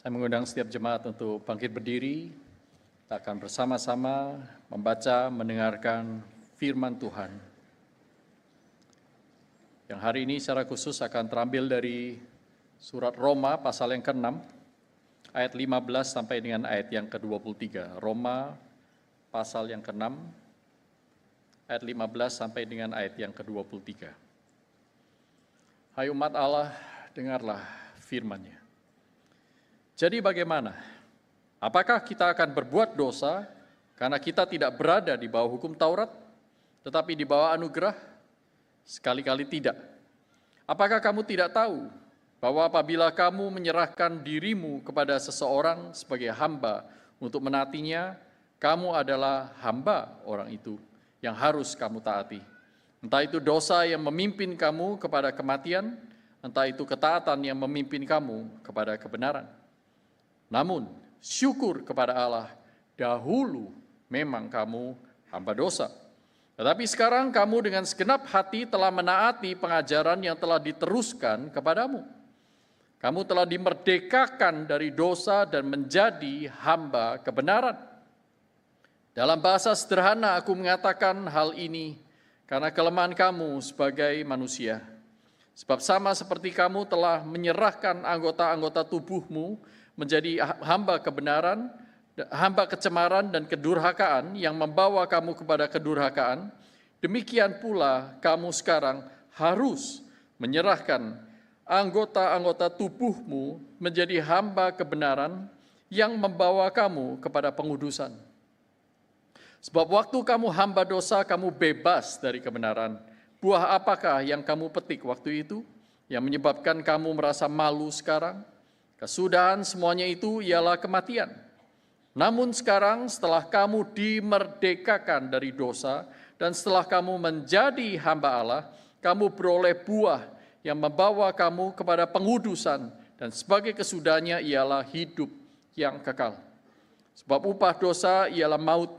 Saya mengundang setiap jemaat untuk bangkit berdiri. Kita akan bersama-sama membaca, mendengarkan firman Tuhan. Yang hari ini secara khusus akan terambil dari surat Roma pasal yang ke-6, ayat 15 sampai dengan ayat yang ke-23. Roma pasal yang ke-6, ayat 15 sampai dengan ayat yang ke-23. Hai umat Allah, dengarlah firman-Nya. Jadi bagaimana? Apakah kita akan berbuat dosa karena kita tidak berada di bawah hukum Taurat, tetapi di bawah anugerah? Sekali-kali tidak. Apakah kamu tidak tahu bahwa apabila kamu menyerahkan dirimu kepada seseorang sebagai hamba untuk menaatinya, kamu adalah hamba orang itu yang harus kamu taati. Entah itu dosa yang memimpin kamu kepada kematian, entah itu ketaatan yang memimpin kamu kepada kebenaran. Namun, syukur kepada Allah, dahulu memang kamu hamba dosa. Tetapi sekarang kamu dengan segenap hati telah menaati pengajaran yang telah diteruskan kepadamu. Kamu telah dimerdekakan dari dosa dan menjadi hamba kebenaran. Dalam bahasa sederhana aku mengatakan hal ini karena kelemahan kamu sebagai manusia. Sebab sama seperti kamu telah menyerahkan anggota-anggota tubuhmu menjadi hamba kebenaran, hamba kecemaran dan kedurhakaan yang membawa kamu kepada kedurhakaan, demikian pula kamu sekarang harus menyerahkan anggota-anggota tubuhmu menjadi hamba kebenaran yang membawa kamu kepada pengudusan. Sebab waktu kamu hamba dosa, kamu bebas dari kebenaran. Buah apakah yang kamu petik waktu itu, yang menyebabkan kamu merasa malu sekarang? Kesudahan semuanya itu ialah kematian. Namun sekarang setelah kamu dimerdekakan dari dosa dan setelah kamu menjadi hamba Allah, kamu beroleh buah yang membawa kamu kepada pengudusan dan sebagai kesudahannya ialah hidup yang kekal. Sebab upah dosa ialah maut,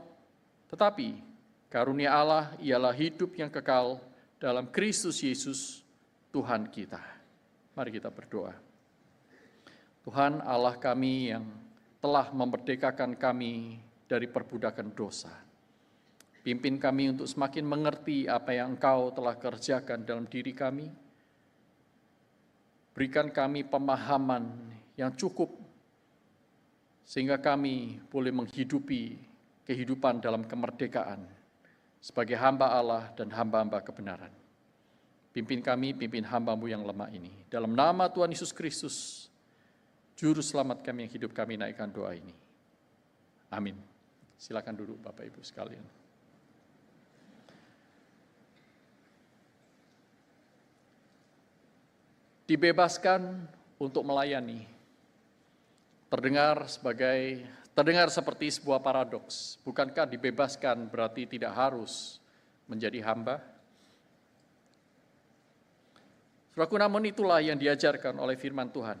tetapi karunia Allah ialah hidup yang kekal dalam Kristus Yesus Tuhan kita. Mari kita berdoa. Tuhan Allah kami yang telah memerdekakan kami dari perbudakan dosa. Pimpin kami untuk semakin mengerti apa yang Engkau telah kerjakan dalam diri kami. Berikan kami pemahaman yang cukup sehingga kami boleh menghidupi kehidupan dalam kemerdekaan sebagai hamba Allah dan hamba-hamba kebenaran. Pimpin kami, pimpin hamba-Mu yang lemah ini. Dalam nama Tuhan Yesus Kristus, Juru Selamat kami yang hidup kami, naikkan doa ini. Amin. Silakan duduk Bapak Ibu sekalian. Dibebaskan untuk melayani. Terdengar seperti sebuah paradoks. Bukankah dibebaskan berarti tidak harus menjadi hamba? Saudaraku, namun itulah yang diajarkan oleh firman Tuhan.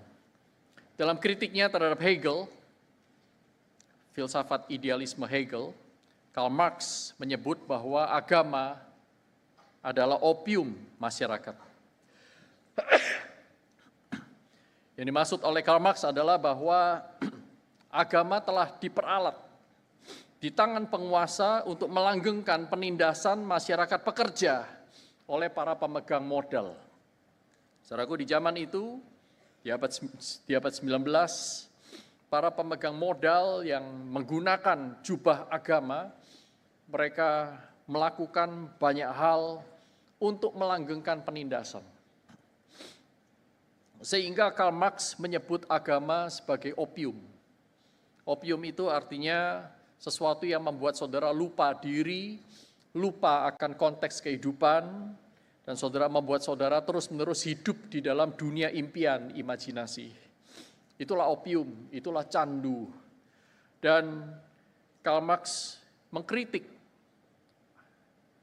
Dalam kritiknya terhadap Hegel, filsafat idealisme Hegel, Karl Marx menyebut bahwa agama adalah opium masyarakat. Yang dimaksud oleh Karl Marx adalah bahwa agama telah diperalat di tangan penguasa untuk melanggengkan penindasan masyarakat pekerja oleh para pemegang modal. Saudaraku, di zaman itu, di abad 19, para pemegang modal yang menggunakan jubah agama, mereka melakukan banyak hal untuk melanggengkan penindasan. Sehingga Karl Marx menyebut agama sebagai opium. Opium itu artinya sesuatu yang membuat saudara lupa diri, lupa akan konteks kehidupan, dan membuat saudara terus-menerus hidup di dalam dunia impian, imajinasi. Itulah opium, itulah candu. Dan Karl Marx mengkritik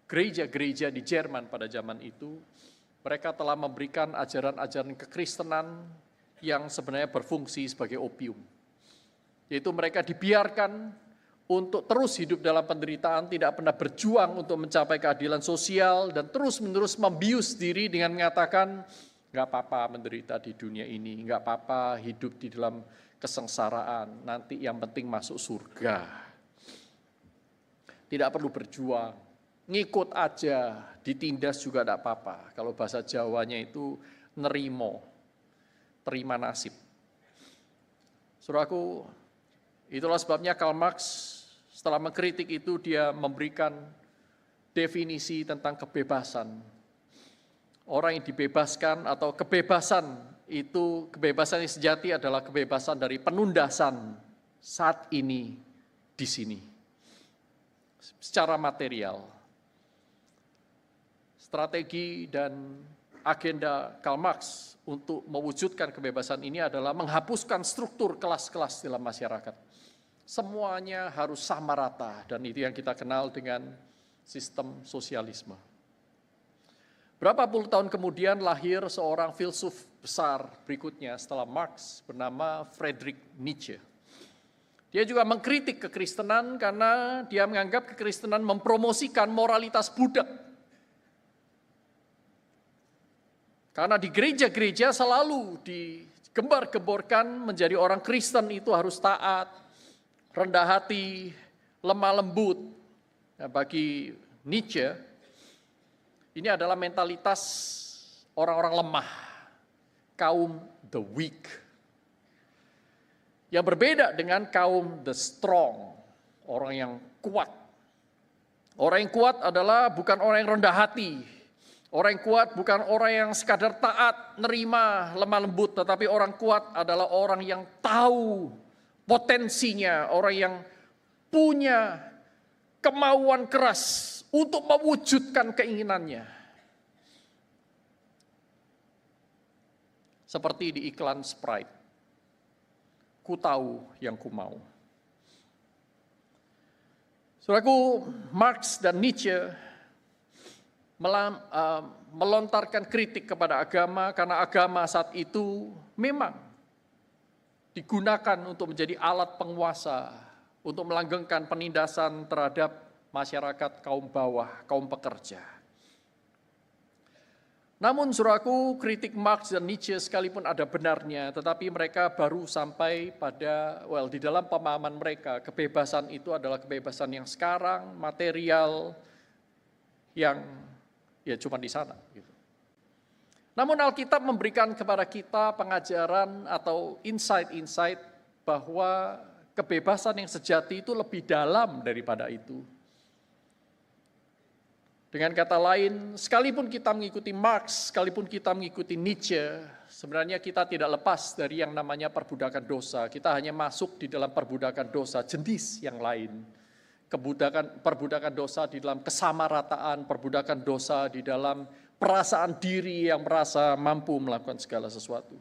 gereja-gereja di Jerman pada zaman itu. Mereka telah memberikan ajaran-ajaran kekristenan yang sebenarnya berfungsi sebagai opium. Yaitu mereka dibiarkan untuk terus hidup dalam penderitaan, tidak pernah berjuang untuk mencapai keadilan sosial, dan terus-menerus membius diri dengan mengatakan, Nggak apa-apa menderita di dunia ini, nggak apa-apa hidup di dalam kesengsaraan, nanti yang penting masuk surga. Tidak perlu berjuang, ngikut aja, ditindas juga tidak apa-apa. Kalau bahasa Jawanya itu nerimo, terima nasib. Saudaraku, itulah sebabnya Karl Marx setelah mengkritik itu dia memberikan definisi tentang kebebasan. Orang yang dibebaskan atau kebebasan itu, kebebasan yang sejati adalah kebebasan dari penundasan saat ini di sini. Secara material. Strategi dan agenda Karl Marx untuk mewujudkan kebebasan ini adalah menghapuskan struktur kelas-kelas dalam masyarakat. Semuanya harus sama rata dan itu yang kita kenal dengan sistem sosialisme. Berapa puluh tahun kemudian lahir seorang filsuf besar berikutnya setelah Marx bernama Friedrich Nietzsche. Dia juga mengkritik kekristenan karena dia menganggap kekristenan mempromosikan moralitas budak. Karena di gereja-gereja selalu digembar-gemborkan menjadi orang Kristen itu harus taat, rendah hati, lemah lembut. Nah, bagi Nietzsche, ini adalah mentalitas orang-orang lemah, kaum the weak. Yang berbeda dengan kaum the strong, orang yang kuat. Orang yang kuat adalah bukan orang yang rendah hati. Orang yang kuat bukan orang yang sekadar taat, nerima, lemah lembut. Tetapi orang kuat adalah orang yang tahu potensinya, orang yang punya kemauan keras untuk mewujudkan keinginannya. Seperti di iklan Sprite. Ku tahu yang ku mau. Saudaraku, Marx dan Nietzsche melontarkan kritik kepada agama karena agama saat itu memang digunakan untuk menjadi alat penguasa, untuk melanggengkan penindasan terhadap masyarakat kaum bawah, kaum pekerja. Namun saudaraku, kritik Marx dan Nietzsche sekalipun ada benarnya, tetapi mereka baru sampai pada, di dalam pemahaman mereka, kebebasan itu adalah kebebasan yang sekarang, material, yang ya cuma di sana. Gitu. Namun Alkitab memberikan kepada kita pengajaran atau insight-insight bahwa kebebasan yang sejati itu lebih dalam daripada itu. Dengan kata lain, sekalipun kita mengikuti Marx, sekalipun kita mengikuti Nietzsche, sebenarnya kita tidak lepas dari yang namanya perbudakan dosa. Kita hanya masuk di dalam perbudakan dosa jenis yang lain. Perbudakan dosa di dalam kesamarataan, perbudakan dosa di dalam perasaan diri yang merasa mampu melakukan segala sesuatu.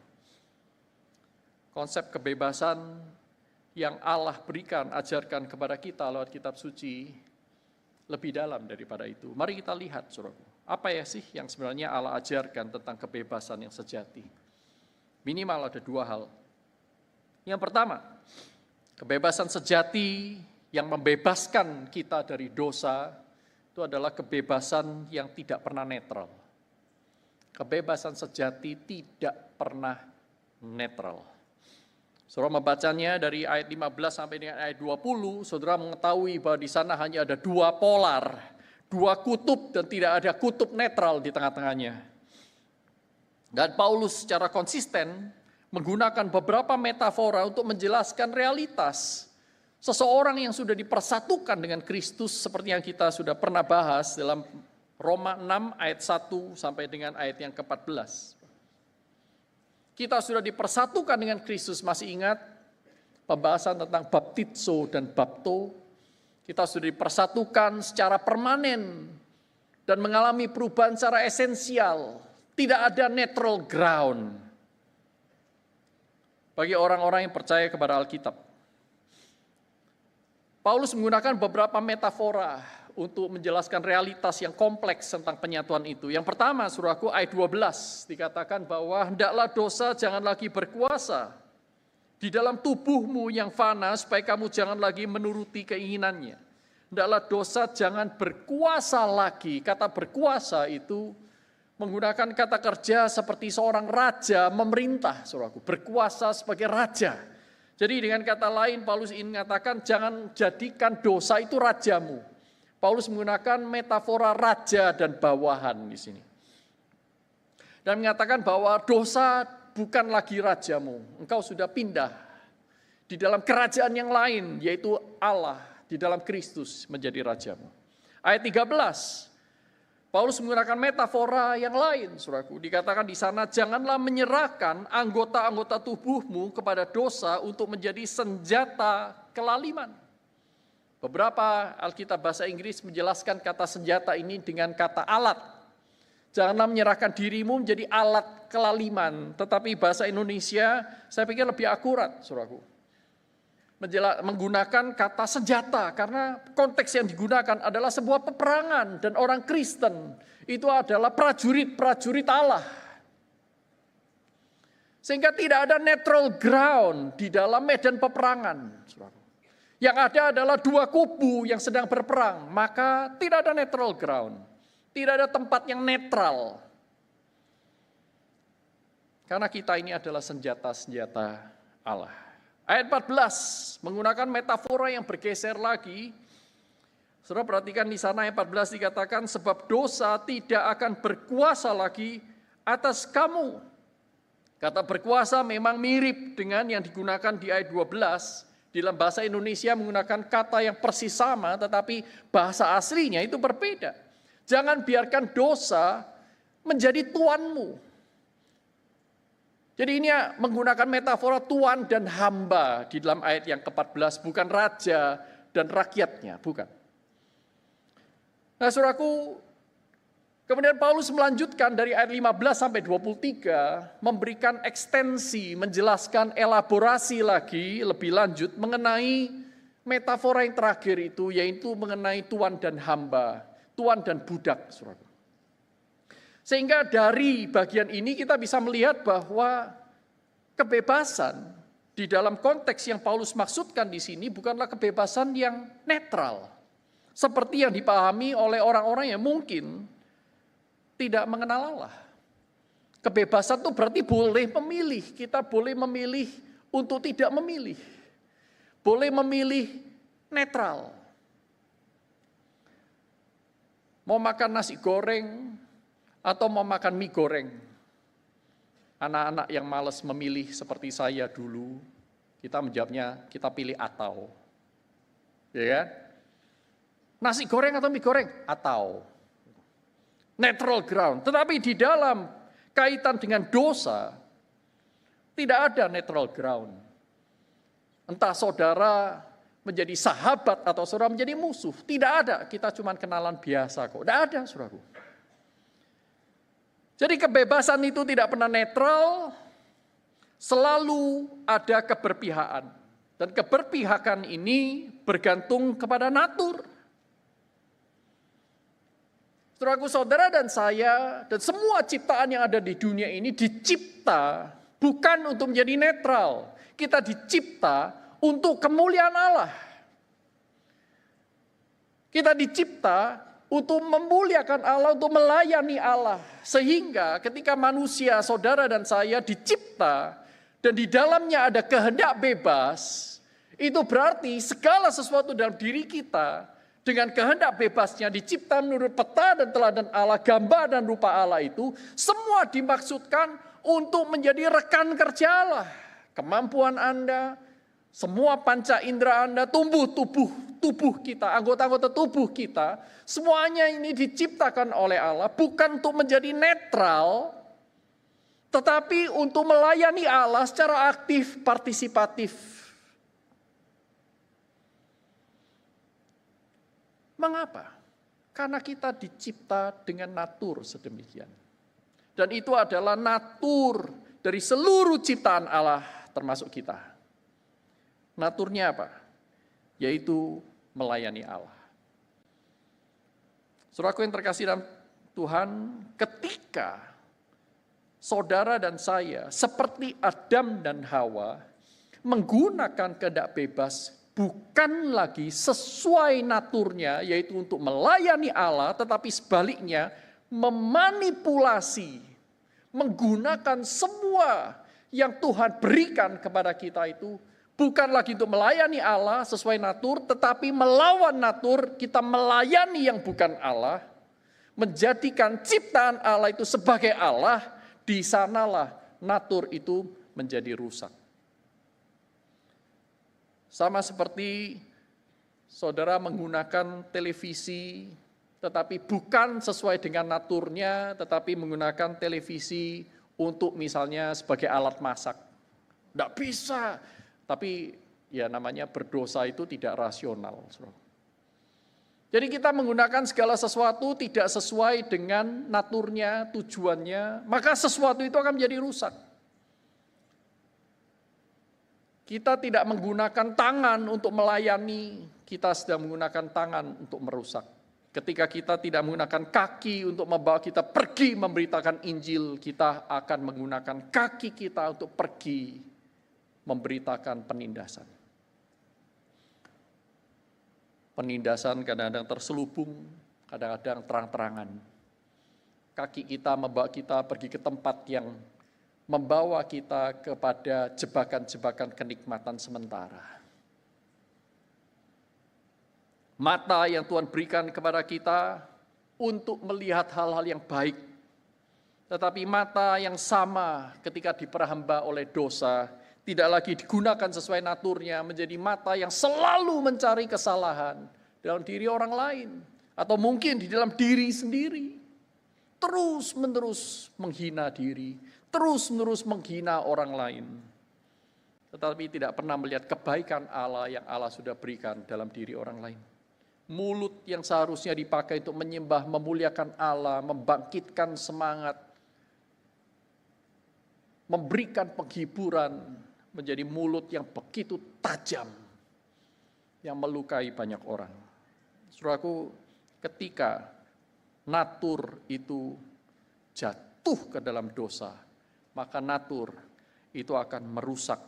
Konsep kebebasan yang Allah berikan, ajarkan kepada kita lewat kitab suci, lebih dalam daripada itu. Mari kita lihat, saudaraku. Apa ya sih yang sebenarnya Allah ajarkan tentang kebebasan yang sejati? Minimal ada dua hal. Yang pertama, kebebasan sejati yang membebaskan kita dari dosa, itu adalah kebebasan yang tidak pernah netral. Kebebasan sejati tidak pernah netral. Saudara membacanya dari ayat 15 sampai dengan ayat 20, saudara mengetahui bahwa di sana hanya ada dua polar, dua kutub dan tidak ada kutub netral di tengah-tengahnya. Dan Paulus secara konsisten menggunakan beberapa metafora untuk menjelaskan realitas seseorang yang sudah dipersatukan dengan Kristus seperti yang kita sudah pernah bahas dalam Roma 6 ayat 1 sampai dengan ayat yang ke-14. Kita sudah dipersatukan dengan Kristus, masih ingat pembahasan tentang baptizo dan bapto. Kita sudah dipersatukan secara permanen dan mengalami perubahan secara esensial. Tidak ada neutral ground bagi orang-orang yang percaya kepada Alkitab. Paulus menggunakan beberapa metafora untuk menjelaskan realitas yang kompleks tentang penyatuan itu. Yang pertama, saudaraku, ayat 12 dikatakan bahwa hendaklah dosa jangan lagi berkuasa di dalam tubuhmu yang fana supaya kamu jangan lagi menuruti keinginannya. Hendaklah dosa jangan berkuasa lagi. Kata berkuasa itu menggunakan kata kerja seperti seorang raja memerintah, saudaraku, berkuasa sebagai raja. Jadi dengan kata lain Paulus ingin mengatakan jangan jadikan dosa itu rajamu. Paulus menggunakan metafora raja dan bawahan di sini. Dan mengatakan bahwa dosa bukan lagi rajamu. Engkau sudah pindah di dalam kerajaan yang lain, yaitu Allah di dalam Kristus menjadi rajamu. Ayat 13, Paulus menggunakan metafora yang lain, saudaraku. Dikatakan di sana, janganlah menyerahkan anggota-anggota tubuhmu kepada dosa untuk menjadi senjata kelaliman. Beberapa Alkitab bahasa Inggris menjelaskan kata senjata ini dengan kata alat. Janganlah menyerahkan dirimu menjadi alat kelaliman. Tetapi bahasa Indonesia saya pikir lebih akurat, saudaraku. Menggunakan kata senjata karena konteks yang digunakan adalah sebuah peperangan dan orang Kristen itu adalah prajurit-prajurit Allah. Sehingga tidak ada neutral ground di dalam medan peperangan. Yang ada adalah dua kubu yang sedang berperang, maka tidak ada neutral ground. Tidak ada tempat yang netral. Karena kita ini adalah senjata-senjata Allah. Ayat 14 menggunakan metafora yang bergeser lagi. Saudara perhatikan di sana ayat 14 dikatakan sebab dosa tidak akan berkuasa lagi atas kamu. Kata berkuasa memang mirip dengan yang digunakan di ayat 12. Di dalam bahasa Indonesia menggunakan kata yang persis sama tetapi bahasa aslinya itu berbeda. Jangan biarkan dosa menjadi tuanmu. Jadi ini menggunakan metafora tuan dan hamba di dalam ayat yang ke-14, bukan raja dan rakyatnya, bukan. Nah, saudaraku, kemudian Paulus melanjutkan dari ayat 15 sampai 23, memberikan ekstensi, menjelaskan elaborasi lagi lebih lanjut mengenai metafora yang terakhir itu, yaitu mengenai tuan dan hamba, tuan dan budak, saudaraku. Sehingga dari bagian ini kita bisa melihat bahwa kebebasan di dalam konteks yang Paulus maksudkan di sini bukanlah kebebasan yang netral. Seperti yang dipahami oleh orang-orang yang mungkin tidak mengenal Allah. Kebebasan itu berarti boleh memilih. Kita boleh memilih untuk tidak memilih. Boleh memilih netral. Mau makan nasi goreng atau mau makan mie goreng. Anak-anak yang malas memilih seperti saya dulu, kita menjawabnya, kita pilih atau. Ya kan? Nasi goreng atau mie goreng? Atau. Neutral ground. Tetapi di dalam kaitan dengan dosa, tidak ada neutral ground. Entah saudara menjadi sahabat atau saudara menjadi musuh. Tidak ada, kita cuma kenalan biasa kok. Tidak ada, saudaraku. Jadi kebebasan itu tidak pernah netral, selalu ada keberpihakan. Dan keberpihakan ini bergantung kepada natur. Saudaraku, saudara dan saya, dan semua ciptaan yang ada di dunia ini dicipta bukan untuk menjadi netral. Kita dicipta untuk kemuliaan Allah. Kita dicipta untuk memuliakan Allah, untuk melayani Allah. Sehingga ketika manusia, saudara dan saya dicipta, dan di dalamnya ada kehendak bebas, itu berarti segala sesuatu dalam diri kita, dengan kehendak bebasnya dicipta menurut peta dan teladan Allah, gambar dan rupa Allah itu, semua dimaksudkan untuk menjadi rekan kerja Allah. Kemampuan Anda, semua panca indera Anda, tubuh kita, anggota-anggota tubuh kita, semuanya ini diciptakan oleh Allah bukan untuk menjadi netral, tetapi untuk melayani Allah secara aktif, partisipatif. Mengapa? Karena kita dicipta dengan natur sedemikian. Dan itu adalah natur dari seluruh ciptaan Allah termasuk kita. Naturnya apa? Yaitu melayani Allah. Saudaraku yang terkasih dalam Tuhan, ketika saudara dan saya seperti Adam dan Hawa menggunakan kehendak bebas bukan lagi sesuai naturnya, yaitu untuk melayani Allah, tetapi sebaliknya memanipulasi, menggunakan semua yang Tuhan berikan kepada kita itu bukan lagi untuk melayani Allah sesuai natur, tetapi melawan natur, kita melayani yang bukan Allah, menjadikan ciptaan Allah itu sebagai Allah, di sanalah natur itu menjadi rusak. Sama seperti saudara menggunakan televisi, tetapi bukan sesuai dengan naturnya, tetapi menggunakan televisi untuk misalnya sebagai alat masak. Tidak bisa, tapi ya namanya berdosa itu tidak rasional. Jadi kita menggunakan segala sesuatu tidak sesuai dengan naturnya, tujuannya, maka sesuatu itu akan menjadi rusak. Kita tidak menggunakan tangan untuk melayani, kita sedang menggunakan tangan untuk merusak. Ketika kita tidak menggunakan kaki untuk membawa kita pergi memberitakan Injil, kita akan menggunakan kaki kita untuk pergi memberitakan penindasan. Penindasan kadang-kadang terselubung, kadang-kadang terang-terangan. Kaki kita membawa kita pergi ke tempat yang membawa kita kepada jebakan-jebakan kenikmatan sementara. Mata yang Tuhan berikan kepada kita untuk melihat hal-hal yang baik. Tetapi mata yang sama ketika diperhamba oleh dosa, tidak lagi digunakan sesuai naturnya, menjadi mata yang selalu mencari kesalahan dalam diri orang lain. Atau mungkin di dalam diri sendiri. Terus-menerus menghina diri, terus-menerus menghina orang lain. Tetapi tidak pernah melihat kebaikan Allah yang Allah sudah berikan dalam diri orang lain. Mulut yang seharusnya dipakai untuk menyembah, memuliakan Allah, membangkitkan semangat, memberikan penghiburan, menjadi mulut yang begitu tajam, yang melukai banyak orang. Saudaraku, ketika natur itu jatuh ke dalam dosa, maka natur itu akan merusak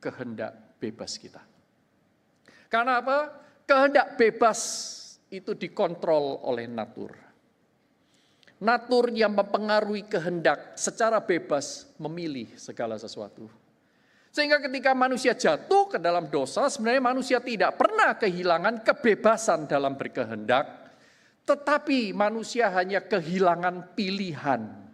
kehendak bebas kita. Karena apa? Kehendak bebas itu dikontrol oleh natur. Natur yang mempengaruhi kehendak secara bebas memilih segala sesuatu. Sehingga ketika manusia jatuh ke dalam dosa, sebenarnya manusia tidak pernah kehilangan kebebasan dalam berkehendak, tetapi manusia hanya kehilangan pilihan.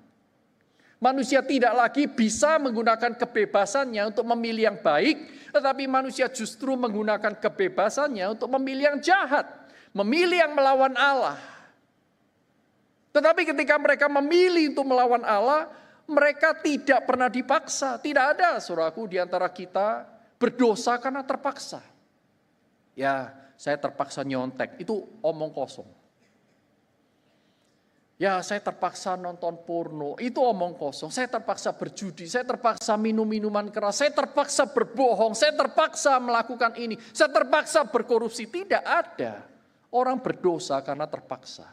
Manusia tidak lagi bisa menggunakan kebebasannya untuk memilih yang baik, tetapi manusia justru menggunakan kebebasannya untuk memilih yang jahat, memilih yang melawan Allah. Tetapi ketika mereka memilih untuk melawan Allah, mereka tidak pernah dipaksa. Tidak ada, saudaraku, di antara kita berdosa karena terpaksa. Ya, saya terpaksa nyontek, itu omong kosong. Ya, saya terpaksa nonton porno, itu omong kosong. Saya terpaksa berjudi, saya terpaksa minum minuman keras, saya terpaksa berbohong, saya terpaksa melakukan ini, saya terpaksa berkorupsi. Tidak ada orang berdosa karena terpaksa.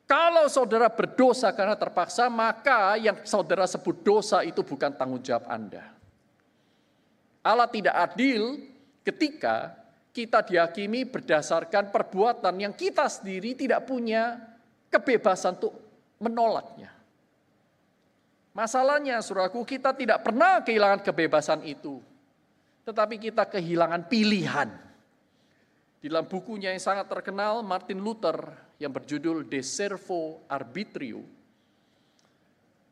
Kalau saudara berdosa karena terpaksa, maka yang saudara sebut dosa itu bukan tanggung jawab Anda. Allah tidak adil ketika kita dihakimi berdasarkan perbuatan yang kita sendiri tidak punya kebebasan untuk menolaknya. Masalahnya, saudaraku, kita tidak pernah kehilangan kebebasan itu. Tetapi kita kehilangan pilihan. Di dalam bukunya yang sangat terkenal, Martin Luther, yang berjudul De Servo Arbitrio,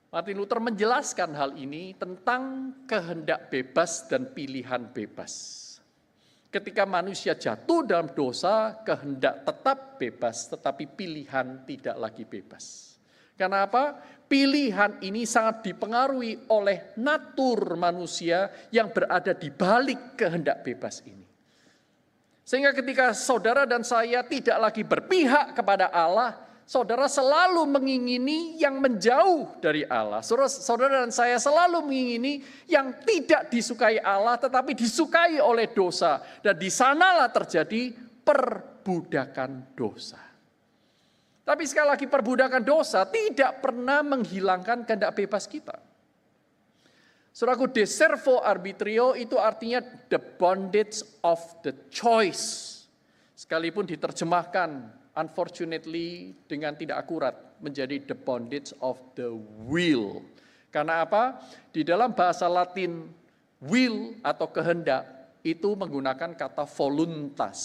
Martin Luther menjelaskan hal ini tentang kehendak bebas dan pilihan bebas. Ketika manusia jatuh dalam dosa, kehendak tetap bebas, tetapi pilihan tidak lagi bebas. Karena apa? Pilihan ini sangat dipengaruhi oleh natur manusia yang berada di balik kehendak bebas ini. Sehingga ketika saudara dan saya tidak lagi berpihak kepada Allah, saudara selalu mengingini yang menjauh dari Allah. Saudara dan saya selalu mengingini yang tidak disukai Allah, tetapi disukai oleh dosa. Dan di sanalah terjadi perbudakan dosa. Tapi sekali lagi, perbudakan dosa tidak pernah menghilangkan kehendak bebas kita. Saudaraku, de servo arbitrio itu artinya the bondage of the choice. Sekalipun diterjemahkan unfortunately dengan tidak akurat menjadi the bondage of the will. Karena apa? Di dalam bahasa Latin will atau kehendak itu menggunakan kata voluntas.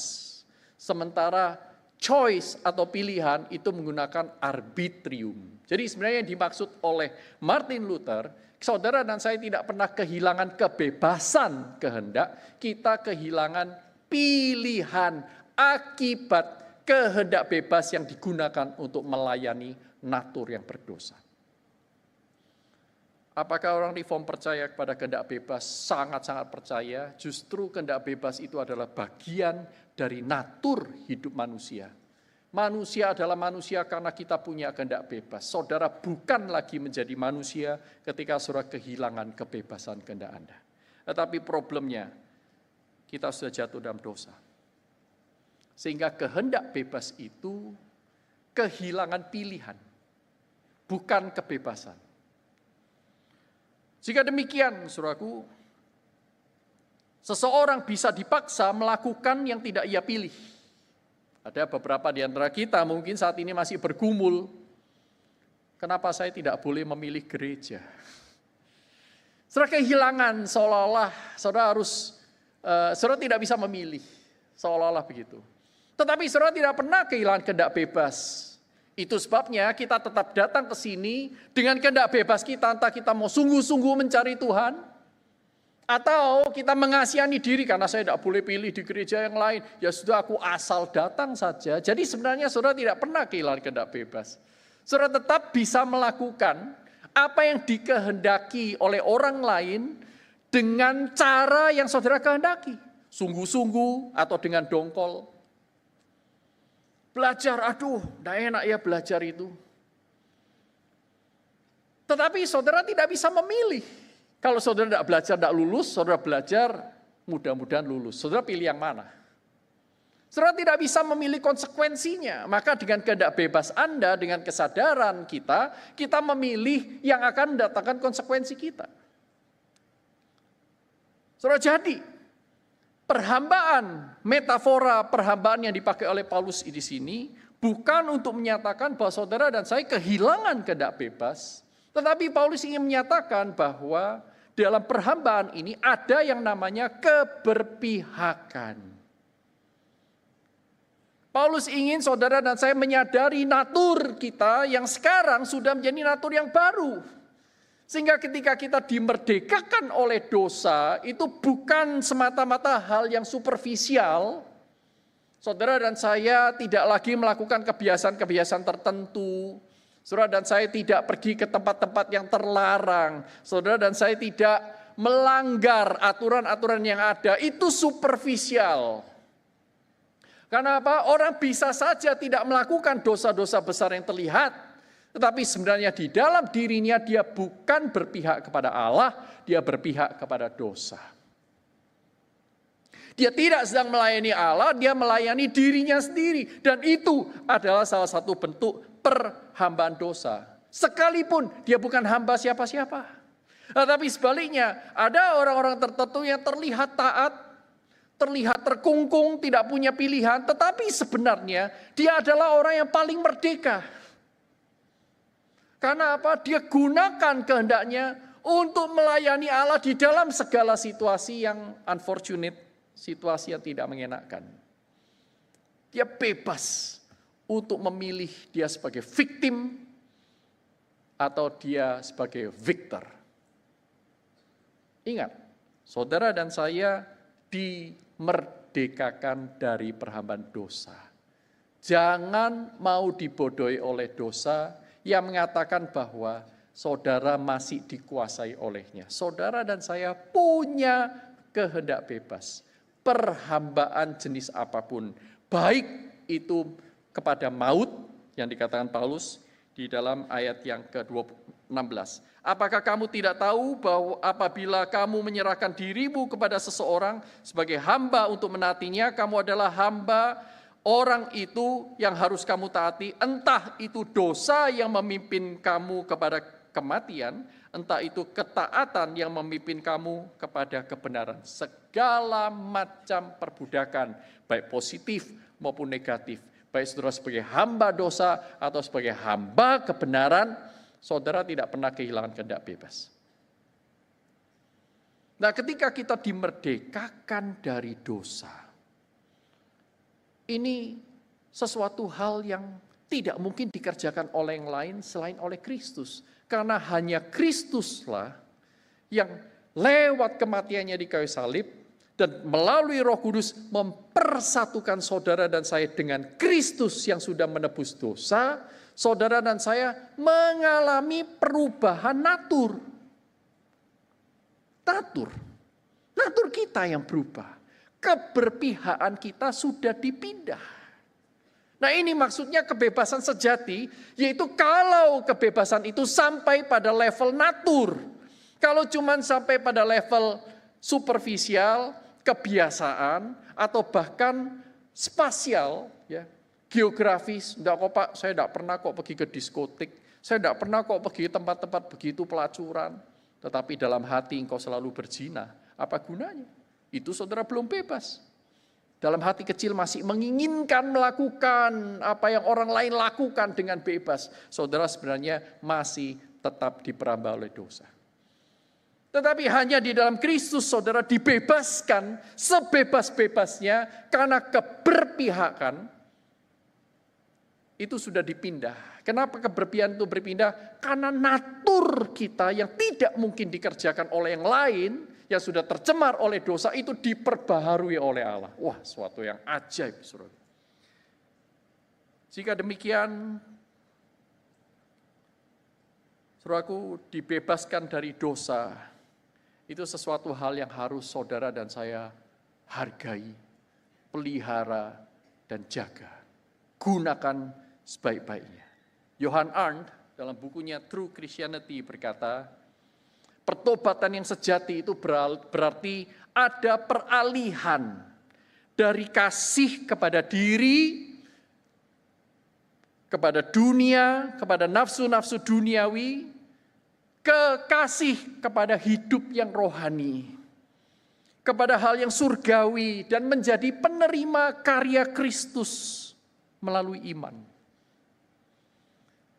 Sementara choice atau pilihan itu menggunakan arbitrium. Jadi sebenarnya yang dimaksud oleh Martin Luther, saudara dan saya tidak pernah kehilangan kebebasan kehendak, kita kehilangan pilihan akibat kehendak bebas yang digunakan untuk melayani natur yang berdosa. Apakah orang reform percaya kepada kehendak bebas? Sangat-sangat percaya. Justru kehendak bebas itu adalah bagian dari natur hidup manusia. Manusia adalah manusia karena kita punya kehendak bebas. Saudara bukan lagi menjadi manusia ketika saudara kehilangan kebebasan kehendak Anda. Tetapi problemnya, kita sudah jatuh dalam dosa. Sehingga kehendak bebas itu kehilangan pilihan, bukan kebebasan. Jika demikian, saudaraku, seseorang bisa dipaksa melakukan yang tidak ia pilih. Ada beberapa di antara kita mungkin saat ini masih bergumul, kenapa saya tidak boleh memilih gereja? Saudara kehilangan seolah-olah saudara tidak bisa memilih, seolah-olah begitu. Tetapi saudara tidak pernah kehilangan kehendak bebas. Itu sebabnya kita tetap datang ke sini dengan kehendak bebas kita, entah kita mau sungguh-sungguh mencari Tuhan, atau kita mengasihani diri karena saya tidak boleh pilih di gereja yang lain, ya sudah aku asal datang saja. Jadi sebenarnya saudara tidak pernah kehilangan kehendak bebas. Saudara tetap bisa melakukan apa yang dikehendaki oleh orang lain dengan cara yang saudara kehendaki. Sungguh-sungguh atau dengan dongkol. Belajar, aduh, tidak enak ya belajar itu. Tetapi saudara tidak bisa memilih. Kalau saudara tidak belajar, tidak lulus, saudara belajar, mudah-mudahan lulus. Saudara pilih yang mana? Saudara tidak bisa memilih konsekuensinya. Maka dengan kehendak bebas Anda, dengan kesadaran kita memilih yang akan mendatangkan konsekuensi kita. Saudara, jadi perhambaan, metafora perhambaan yang dipakai oleh Paulus di sini bukan untuk menyatakan bahwa saudara dan saya kehilangan kehendak bebas, tetapi Paulus ingin menyatakan bahwa dalam perhambaan ini ada yang namanya keberpihakan. Paulus ingin saudara dan saya menyadari natur kita yang sekarang sudah menjadi natur yang baru. Sehingga ketika kita dimerdekakan oleh dosa, itu bukan semata-mata hal yang superficial. Saudara dan saya tidak lagi melakukan kebiasaan-kebiasaan tertentu. Saudara dan saya tidak pergi ke tempat-tempat yang terlarang. Saudara dan saya tidak melanggar aturan-aturan yang ada. Itu superficial. Karena apa? Orang bisa saja tidak melakukan dosa-dosa besar yang terlihat. Tetapi sebenarnya di dalam dirinya dia bukan berpihak kepada Allah, dia berpihak kepada dosa. Dia tidak sedang melayani Allah, dia melayani dirinya sendiri. Dan itu adalah salah satu bentuk perhambaan dosa. Sekalipun dia bukan hamba siapa-siapa. Tetapi sebaliknya, ada orang-orang tertentu yang terlihat taat, terlihat terkungkung, tidak punya pilihan. Tetapi sebenarnya dia adalah orang yang paling merdeka. Karena apa? Dia gunakan kehendaknya untuk melayani Allah di dalam segala situasi yang unfortunate, situasi yang tidak mengenakan. Dia bebas untuk memilih dia sebagai victim atau dia sebagai victor. Ingat, saudara dan saya dimerdekakan dari perhambaan dosa. Jangan mau dibodohi oleh dosa yang mengatakan bahwa saudara masih dikuasai olehnya. Saudara dan saya punya kehendak bebas. Perhambaan jenis apapun. Baik itu kepada maut yang dikatakan Paulus di dalam ayat yang ke-16. Apakah kamu tidak tahu bahwa apabila kamu menyerahkan dirimu kepada seseorang sebagai hamba untuk menaatinya, kamu adalah hamba orang itu yang harus kamu taati, entah itu dosa yang memimpin kamu kepada kematian, entah itu ketaatan yang memimpin kamu kepada kebenaran. Segala macam perbudakan, baik positif maupun negatif, Baik saudara sebagai hamba dosa atau sebagai hamba kebenaran, saudara tidak pernah kehilangan kehendak bebas. Nah, ketika kita dimerdekakan dari dosa, ini sesuatu hal yang tidak mungkin dikerjakan oleh yang lain selain oleh Kristus. Karena hanya Kristuslah yang lewat kematiannya di kayu salib dan melalui Roh Kudus mempersatukan saudara dan saya dengan Kristus yang sudah menebus dosa. Saudara dan saya mengalami perubahan natur. Natur kita yang berubah. Keberpihakan kita sudah dipindah. Nah, ini maksudnya kebebasan sejati, yaitu kalau kebebasan itu sampai pada level natur. Kalau cuma sampai pada level superficial, kebiasaan, atau bahkan spasial, ya, geografis, enggak kok Pak, saya enggak pernah kok pergi ke diskotik, saya enggak pernah kok pergi ke tempat-tempat begitu pelacuran. Tetapi dalam hati engkau selalu berzina, apa gunanya? Itu saudara belum bebas. Dalam hati kecil masih menginginkan melakukan apa yang orang lain lakukan dengan bebas. Saudara sebenarnya masih tetap diperambah oleh dosa. Tetapi hanya di dalam Kristus saudara dibebaskan sebebas-bebasnya karena keberpihakan itu sudah dipindah. Kenapa keberpihakan itu berpindah? Karena natur kita yang tidak mungkin dikerjakan oleh yang lain, yang sudah tercemar oleh dosa itu diperbaharui oleh Allah. Wah, suatu yang ajaib, saudara. Jika demikian, saudaraku, dibebaskan dari dosa, itu sesuatu hal yang harus saudara dan saya hargai, pelihara, dan jaga. Gunakan sebaik-baiknya. Johann Arndt dalam bukunya True Christianity berkata, pertobatan yang sejati itu berarti ada peralihan dari kasih kepada diri, kepada dunia, kepada nafsu-nafsu duniawi, ke kasih kepada hidup yang rohani, kepada hal yang surgawi, dan menjadi penerima karya Kristus melalui iman.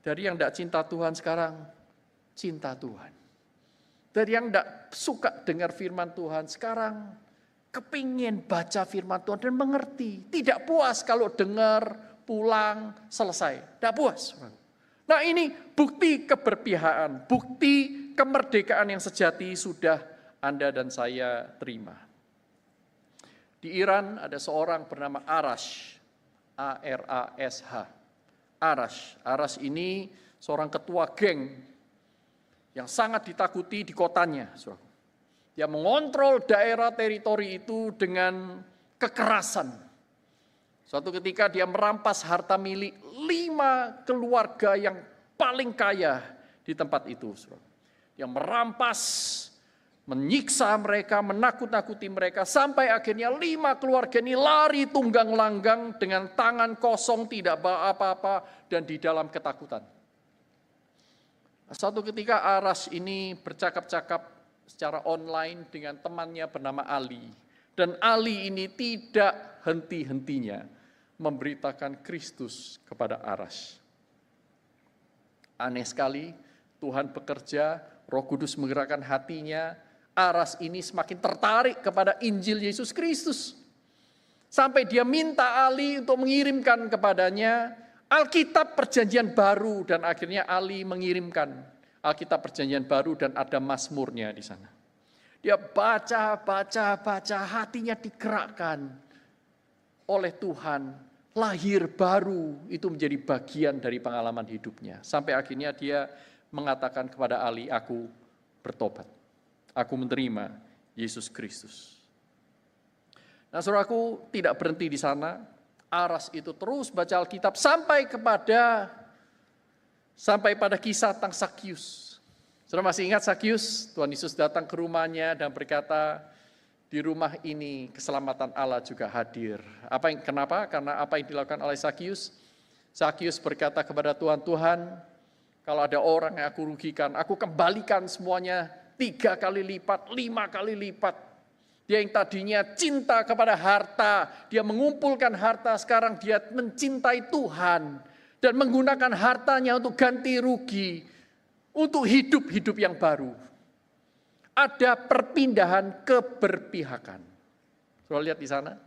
Dari yang tidak cinta Tuhan sekarang, cinta Tuhan. Dari yang tidak suka dengar firman Tuhan sekarang, kepingin baca firman Tuhan dan mengerti. Tidak puas kalau dengar, pulang, selesai. Tidak puas. Nah, ini bukti keberpihakan, bukti kemerdekaan yang sejati sudah Anda dan saya terima. Di Iran ada seorang bernama Arash, A-R-A-S-H. Arash ini seorang ketua geng yang sangat ditakuti di kotanya. Dia mengontrol daerah teritori itu dengan kekerasan. Suatu ketika dia merampas harta milik 5 keluarga yang paling kaya di tempat itu. Dia merampas, menyiksa mereka, menakut-nakuti mereka, sampai akhirnya 5 keluarga ini lari tunggang langgang dengan tangan kosong, tidak bawa apa-apa, dan di dalam ketakutan. Suatu ketika Arash ini bercakap-cakap secara online dengan temannya bernama Ali. Dan Ali ini tidak henti-hentinya memberitakan Kristus kepada Arash. Aneh sekali, Tuhan bekerja, Roh Kudus menggerakkan hatinya, Arash ini semakin tertarik kepada Injil Yesus Kristus. Sampai dia minta Ali untuk mengirimkan kepadanya Alkitab Perjanjian Baru, dan akhirnya Ali mengirimkan Alkitab Perjanjian Baru dan ada Mazmurnya di sana. Dia baca, hatinya digerakkan oleh Tuhan. Lahir baru itu menjadi bagian dari pengalaman hidupnya. Sampai akhirnya dia mengatakan kepada Ali, aku bertobat. Aku menerima Yesus Kristus. Nah, saudaraku, tidak berhenti di sana. Arash itu terus baca Alkitab sampai pada kisah tentang Sakyus. Saudara masih ingat Sakyus? Tuhan Yesus datang ke rumahnya dan berkata, di rumah ini keselamatan Allah juga hadir. Kenapa? Karena apa yang dilakukan oleh Sakyus? Sakyus berkata kepada Tuhan, Tuhan, kalau ada orang yang aku rugikan, aku kembalikan semuanya 3 kali lipat, 5 kali lipat. Dia yang tadinya cinta kepada harta, dia mengumpulkan harta, sekarang dia mencintai Tuhan. Dan menggunakan hartanya untuk ganti rugi, untuk hidup-hidup yang baru. Ada perpindahan keberpihakan. Saudara lihat di sana.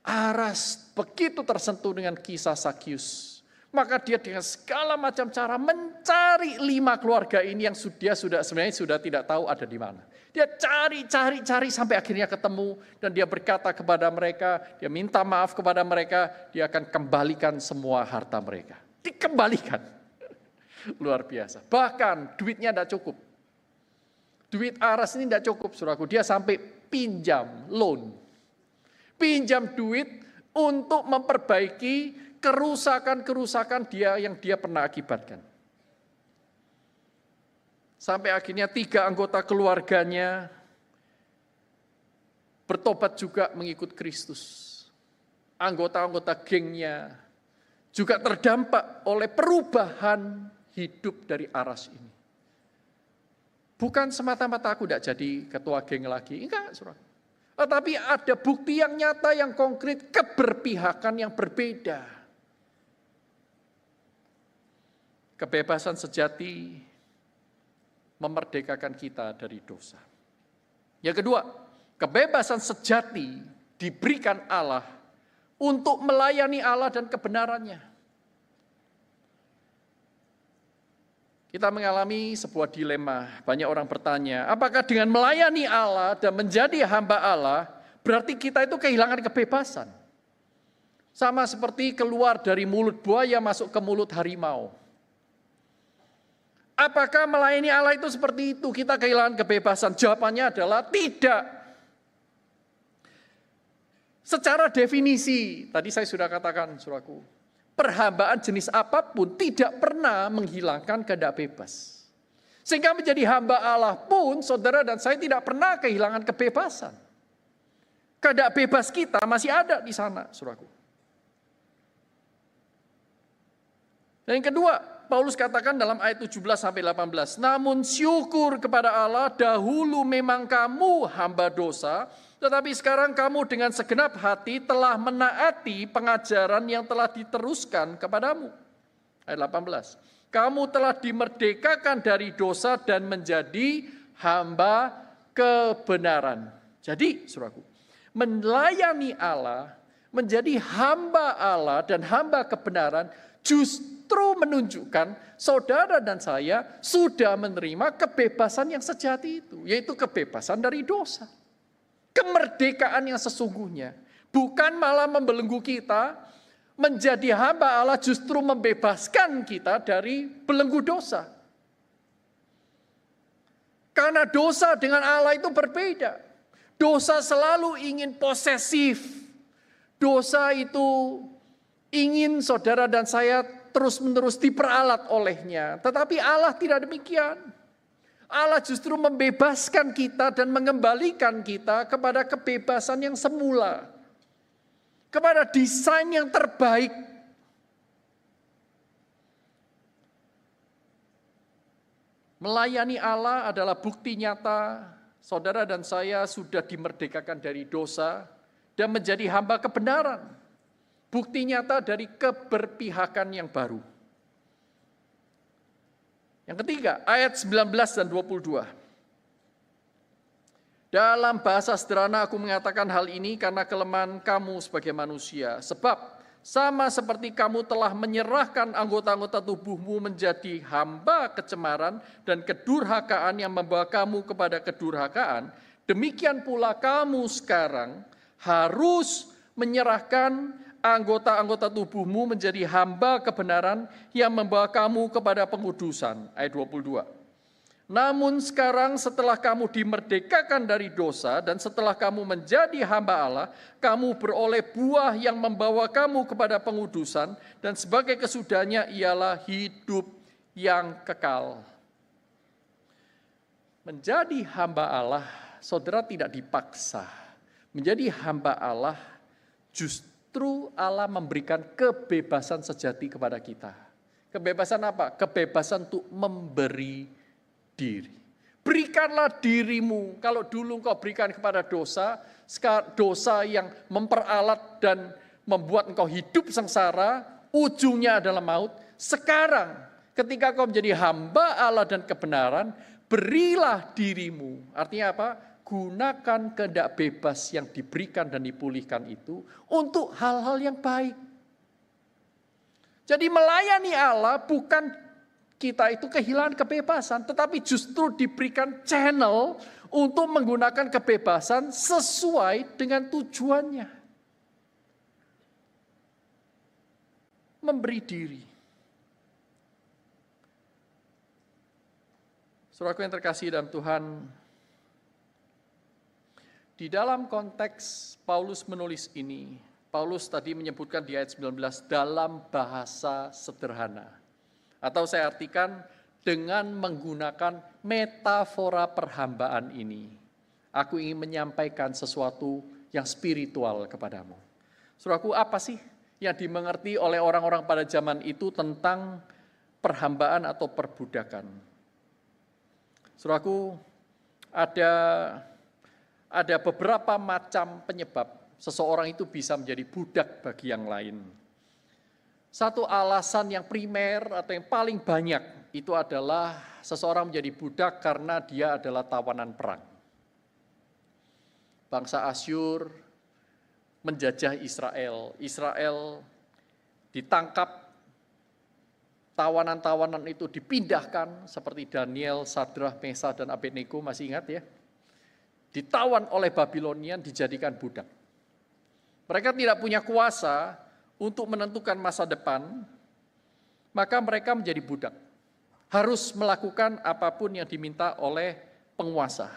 Aras begitu tersentuh dengan kisah Sakyus. Maka dia dengan segala macam cara mencari 5 keluarga ini yang sebenarnya sudah tidak tahu ada di mana. Dia cari sampai akhirnya ketemu dan dia berkata kepada mereka, dia minta maaf kepada mereka, dia akan kembalikan semua harta mereka. Dikembalikan. Luar biasa. Bahkan duitnya tidak cukup. Duit Aras ini tidak cukup, saudaraku. Dia sampai pinjam, loan. Pinjam duit untuk memperbaiki kerusakan-kerusakan yang dia pernah akibatkan. Sampai akhirnya 3 anggota keluarganya bertobat juga mengikut Kristus. Anggota-anggota gengnya juga terdampak oleh perubahan hidup dari Aras ini. Bukan semata-mata aku tidak jadi ketua geng lagi, enggak, saudara. Tetapi ada bukti yang nyata, yang konkret, keberpihakan yang berbeda. Kebebasan sejati memerdekakan kita dari dosa. Yang kedua, kebebasan sejati diberikan Allah untuk melayani Allah dan kebenarannya. Kita mengalami sebuah dilema. Banyak orang bertanya, apakah dengan melayani Allah dan menjadi hamba Allah, berarti kita itu kehilangan kebebasan? Sama seperti keluar dari mulut buaya masuk ke mulut harimau. Apakah melayani Allah itu seperti itu? Kita kehilangan kebebasan? Jawabannya adalah tidak. Secara definisi, tadi saya sudah katakan, saudaraku, perhambaan jenis apapun tidak pernah menghilangkan kehendak bebas. Sehingga menjadi hamba Allah pun, saudara dan saya tidak pernah kehilangan kebebasan. Kehendak bebas kita masih ada di sana, saudaraku. Dan yang kedua, Paulus katakan dalam ayat 17-18, namun syukur kepada Allah, dahulu memang kamu hamba dosa, tetapi sekarang kamu dengan segenap hati telah menaati pengajaran yang telah diteruskan kepadamu. Ayat 18, kamu telah dimerdekakan dari dosa dan menjadi hamba kebenaran. Jadi, saudaraku, melayani Allah, menjadi hamba Allah dan hamba kebenaran, justru menunjukkan saudara dan saya sudah menerima kebebasan yang sejati itu, yaitu kebebasan dari dosa. Kemerdekaan yang sesungguhnya, bukan malah membelenggu kita. Menjadi hamba Allah justru membebaskan kita dari belenggu dosa. Karena dosa dengan Allah itu berbeda. Dosa selalu ingin posesif. Dosa itu ingin saudara dan saya terus-menerus diperalat olehnya. Tetapi Allah tidak demikian. Allah justru membebaskan kita dan mengembalikan kita kepada kebebasan yang semula. Kepada desain yang terbaik. Melayani Allah adalah bukti nyata saudara dan saya sudah dimerdekakan dari dosa dan menjadi hamba kebenaran. Bukti nyata dari keberpihakan yang baru. Yang ketiga, ayat 19 dan 22. Dalam bahasa sederhana aku mengatakan hal ini karena kelemahan kamu sebagai manusia. Sebab sama seperti kamu telah menyerahkan anggota-anggota tubuhmu menjadi hamba kecemaran dan kedurhakaan yang membawa kamu kepada kedurhakaan, demikian pula kamu sekarang harus menyerahkan anggota-anggota tubuhmu menjadi hamba kebenaran yang membawa kamu kepada pengudusan. Ayat 22. Namun sekarang setelah kamu dimerdekakan dari dosa dan setelah kamu menjadi hamba Allah, kamu beroleh buah yang membawa kamu kepada pengudusan dan sebagai kesudahannya ialah hidup yang kekal. Menjadi hamba Allah, saudara tidak dipaksa. Menjadi hamba Allah, justru Allah memberikan kebebasan sejati kepada kita. Kebebasan apa? Kebebasan untuk memberi diri. Berikanlah dirimu. Kalau dulu engkau berikan kepada dosa, dosa yang memperalat dan membuat engkau hidup sengsara, ujungnya adalah maut. Sekarang, ketika engkau menjadi hamba Allah dan kebenaran, berilah dirimu. Artinya apa? Gunakan kehendak bebas yang diberikan dan dipulihkan itu untuk hal-hal yang baik. Jadi melayani Allah bukan kita itu kehilangan kebebasan, tetapi justru diberikan channel untuk menggunakan kebebasan sesuai dengan tujuannya. Memberi diri. Saudaraku yang terkasih dalam Tuhan, di dalam konteks Paulus menulis ini, Paulus tadi menyebutkan di ayat 19 dalam bahasa sederhana. Atau saya artikan dengan menggunakan metafora perhambaan ini. Aku ingin menyampaikan sesuatu yang spiritual kepadamu. Saudaraku, apa sih yang dimengerti oleh orang-orang pada zaman itu tentang perhambaan atau perbudakan? Saudaraku, ada beberapa macam penyebab seseorang itu bisa menjadi budak bagi yang lain. Satu alasan yang primer atau yang paling banyak itu adalah seseorang menjadi budak karena dia adalah tawanan perang. Bangsa Asyur menjajah Israel. Israel ditangkap, tawanan-tawanan itu dipindahkan seperti Daniel, Sadrah, Mesah, dan Abednego, masih ingat ya? Ditawan oleh Babilonian, dijadikan budak. Mereka tidak punya kuasa untuk menentukan masa depan, maka mereka menjadi budak. Harus melakukan apapun yang diminta oleh penguasa.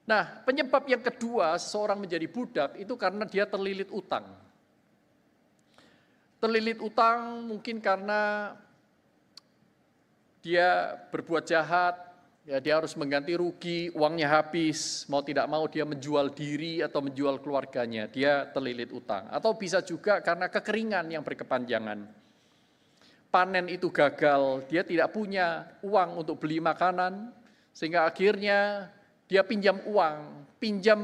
Nah, penyebab yang kedua seseorang menjadi budak itu karena dia terlilit utang. Terlilit utang mungkin karena dia berbuat jahat, ya dia harus mengganti rugi, uangnya habis, mau tidak mau dia menjual diri atau menjual keluarganya, dia terlilit utang. Atau bisa juga karena kekeringan yang berkepanjangan. Panen itu gagal, dia tidak punya uang untuk beli makanan, sehingga akhirnya dia pinjam uang, pinjam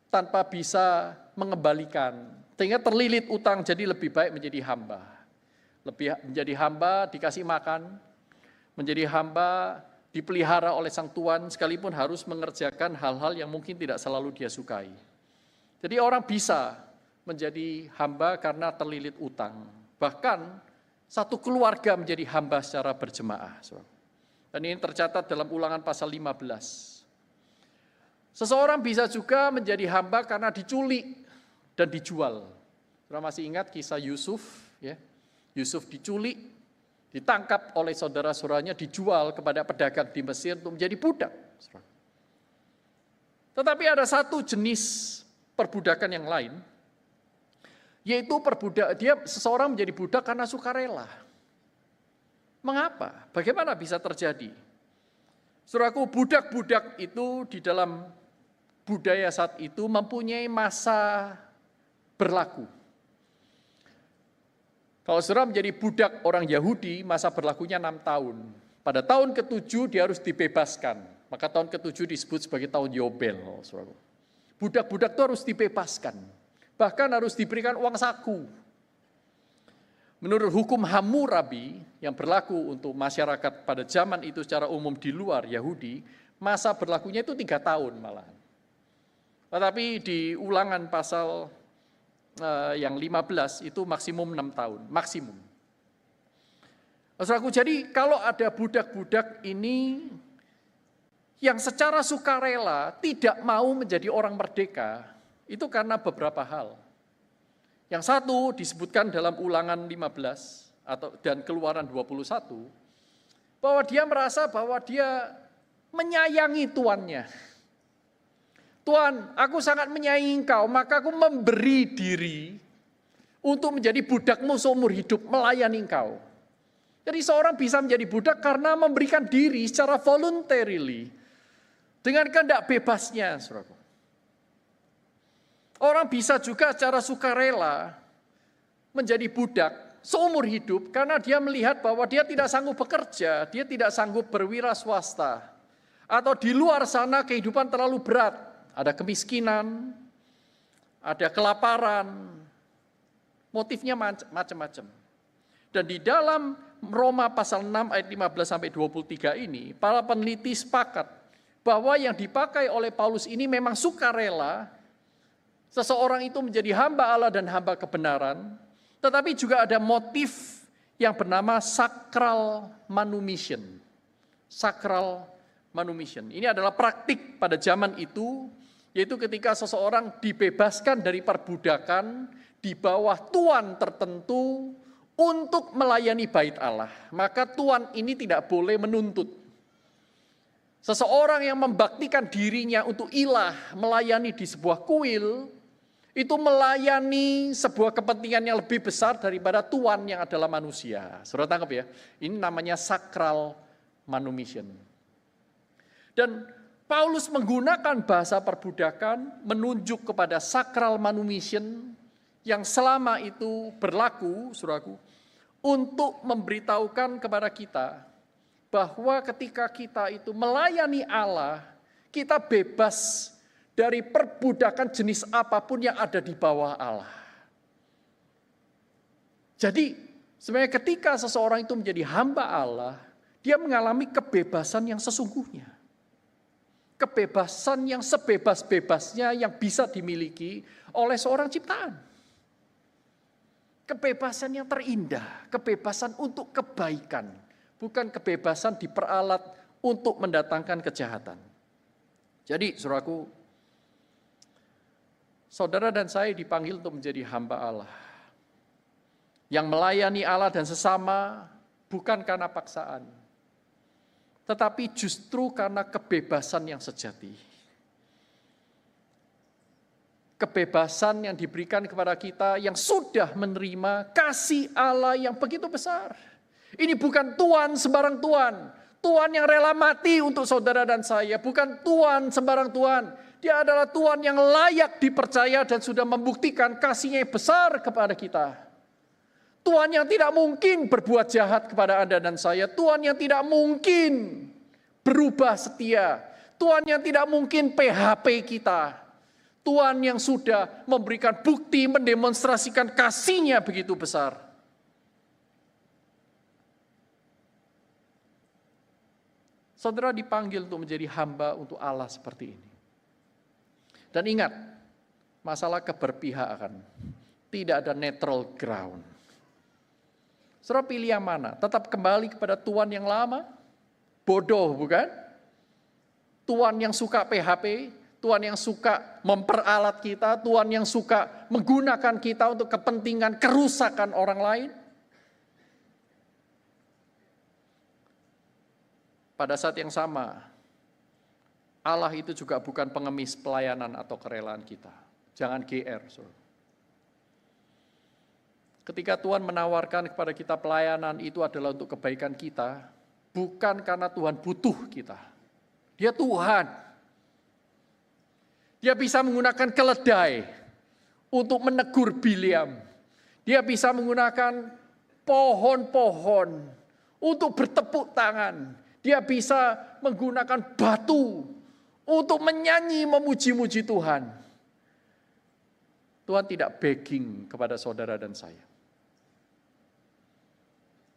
tanpa bisa mengembalikan. Sehingga terlilit utang, jadi lebih baik menjadi hamba. Menjadi hamba dikasih makan, menjadi hamba dipelihara oleh sang Tuhan, sekalipun harus mengerjakan hal-hal yang mungkin tidak selalu dia sukai. Jadi orang bisa menjadi hamba karena terlilit utang. Bahkan satu keluarga menjadi hamba secara berjemaah. Dan ini tercatat dalam Ulangan pasal 15. Seseorang bisa juga menjadi hamba karena diculik dan dijual. Saudara masih ingat kisah Yusuf? Ya? Yusuf diculik, ditangkap oleh saudara-saudaranya, dijual kepada pedagang di Mesir untuk menjadi budak. Tetapi ada satu jenis perbudakan yang lain, yaitu seseorang menjadi budak karena sukarela. Mengapa? Bagaimana bisa terjadi? Saudaraku, budak-budak itu di dalam budaya saat itu mempunyai masa berlaku. Kalau saudara menjadi budak orang Yahudi, masa berlakunya 6 tahun. Pada tahun ke-7 dia harus dibebaskan. Maka tahun ke-7 disebut sebagai tahun Yobel. Budak-budak itu harus dibebaskan. Bahkan harus diberikan uang saku. Menurut hukum Hammurabi yang berlaku untuk masyarakat pada zaman itu secara umum di luar Yahudi, masa berlakunya itu 3 tahun malahan. Tetapi di Ulangan pasal yang 15 itu maksimum 6 tahun, maksimum. Saudaraku, jadi kalau ada budak-budak ini yang secara sukarela tidak mau menjadi orang merdeka, itu karena beberapa hal. Yang satu disebutkan dalam Ulangan 15 dan Keluaran 21, bahwa dia merasa bahwa dia menyayangi tuannya. Tuhan, aku sangat menyayangi engkau, maka aku memberi diri untuk menjadi budakmu seumur hidup, melayani engkau. Jadi seorang bisa menjadi budak karena memberikan diri secara voluntarily, dengan kehendak bebasnya. Orang bisa juga secara sukarela menjadi budak seumur hidup karena dia melihat bahwa dia tidak sanggup bekerja, dia tidak sanggup berwira swasta. Atau di luar sana kehidupan terlalu berat. Ada kemiskinan, ada kelaparan, motifnya macam-macam. Dan di dalam Roma pasal 6 ayat 15 sampai 23 ini, para peneliti sepakat bahwa yang dipakai oleh Paulus ini memang sukarela, seseorang itu menjadi hamba Allah dan hamba kebenaran, tetapi juga ada motif yang bernama sacral manumission. Sacral manumission. Ini adalah praktik pada zaman itu, yaitu ketika seseorang dibebaskan dari perbudakan di bawah tuan tertentu untuk melayani bait Allah. Maka tuan ini tidak boleh menuntut. Seseorang yang membaktikan dirinya untuk ilah, melayani di sebuah kuil, itu melayani sebuah kepentingan yang lebih besar daripada tuan yang adalah manusia. Saudara tangkap ya, ini namanya sacral manumission. Dan Paulus menggunakan bahasa perbudakan menunjuk kepada sacral manumission yang selama itu berlaku, saudaraku, untuk memberitahukan kepada kita bahwa ketika kita itu melayani Allah, kita bebas dari perbudakan jenis apapun yang ada di bawah Allah. Jadi sebenarnya ketika seseorang itu menjadi hamba Allah, dia mengalami kebebasan yang sesungguhnya. Kebebasan yang sebebas-bebasnya yang bisa dimiliki oleh seorang ciptaan. Kebebasan yang terindah, kebebasan untuk kebaikan, bukan kebebasan diperalat untuk mendatangkan kejahatan. Jadi, saudaraku, saudara dan saya dipanggil untuk menjadi hamba Allah. Yang melayani Allah dan sesama bukan karena paksaan, tetapi justru karena kebebasan yang sejati. Kebebasan yang diberikan kepada kita yang sudah menerima kasih Allah yang begitu besar. Ini bukan Tuhan sembarang Tuhan. Tuhan yang rela mati untuk saudara dan saya. Bukan Tuhan sembarang Tuhan. Dia adalah Tuhan yang layak dipercaya dan sudah membuktikan kasih-Nya besar kepada kita. Tuhan yang tidak mungkin berbuat jahat kepada Anda dan saya. Tuhan yang tidak mungkin berubah setia. Tuhan yang tidak mungkin PHP kita. Tuhan yang sudah memberikan bukti, mendemonstrasikan kasih-Nya begitu besar. Saudara dipanggil untuk menjadi hamba untuk Allah seperti ini. Dan ingat, masalah keberpihakan. Tidak ada neutral ground. Saudara pilih yang mana? Tetap kembali kepada Tuhan yang lama? Bodoh bukan? Tuhan yang suka PHP, Tuhan yang suka memperalat kita, Tuhan yang suka menggunakan kita untuk kepentingan kerusakan orang lain. Pada saat yang sama, Allah itu juga bukan pengemis pelayanan atau kerelaan kita. Jangan GR, saudara. Ketika Tuhan menawarkan kepada kita pelayanan itu adalah untuk kebaikan kita, bukan karena Tuhan butuh kita. Dia Tuhan. Dia bisa menggunakan keledai untuk menegur Bileam. Dia bisa menggunakan pohon-pohon untuk bertepuk tangan. Dia bisa menggunakan batu untuk menyanyi memuji-muji Tuhan. Tuhan tidak begging kepada saudara dan saya.